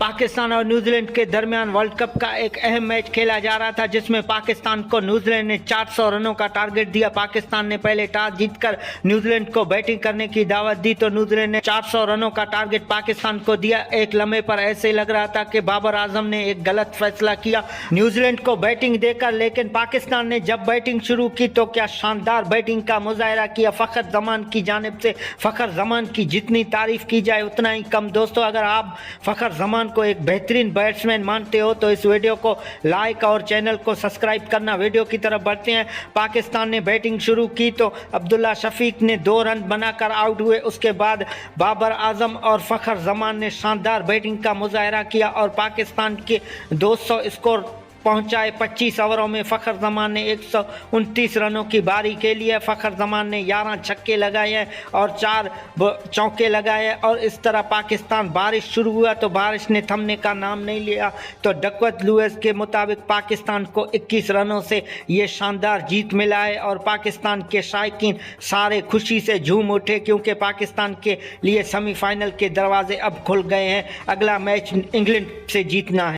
पाकिस्तान और न्यूजीलैंड के दरमियान वर्ल्ड कप का एक अहम मैच खेला जा रहा था, जिसमें पाकिस्तान को न्यूजीलैंड ने 400 रनों का टारगेट दिया। पाकिस्तान ने पहले टॉस जीतकर न्यूजीलैंड को बैटिंग करने की दावत दी, तो न्यूजीलैंड ने 400 रनों का टारगेट पाकिस्तान को दिया। एक लम्हे पर ऐसे लग रहा था कि बाबर आजम ने एक गलत फैसला किया न्यूजीलैंड को बैटिंग देकर, लेकिन पाकिस्तान ने जब बैटिंग शुरू की तो क्या शानदार बैटिंग का मुजाहरा किया फखर जमान की जानिब से। फखर जमान की जितनी तारीफ की जाए उतना ही कम। दोस्तों, अगर आप फखर जमान को एक बेहतरीन बैट्समैन मानते हो तो इस वीडियो को लाइक और चैनल को सब्सक्राइब करना। वीडियो की तरफ बढ़ते हैं। पाकिस्तान ने बैटिंग शुरू की तो अब्दुल्ला शफीक ने 2 रन बनाकर आउट हुए। उसके बाद बाबर आजम और फखर जमान ने शानदार बैटिंग का मुजाहरा किया और पाकिस्तान के 200 स्कोर पहुंचाए। 25 ओवरों में फखर जमान ने 129 रनों की बारी के लिए फखर जमान ने 11 छक्के लगाए हैं और 4 चौके लगाए हैं। और इस तरह पाकिस्तान बारिश शुरू हुआ तो बारिश ने थमने का नाम नहीं लिया। तो डकवर्थ लुईस के मुताबिक पाकिस्तान को 21 रनों से ये शानदार जीत मिला है और पाकिस्तान के शायकीन सारे खुशी से झूम उठे, क्योंकि पाकिस्तान के लिए सेमीफाइनल के दरवाजे अब खुल गए हैं। अगला मैच इंग्लैंड से जीतना है।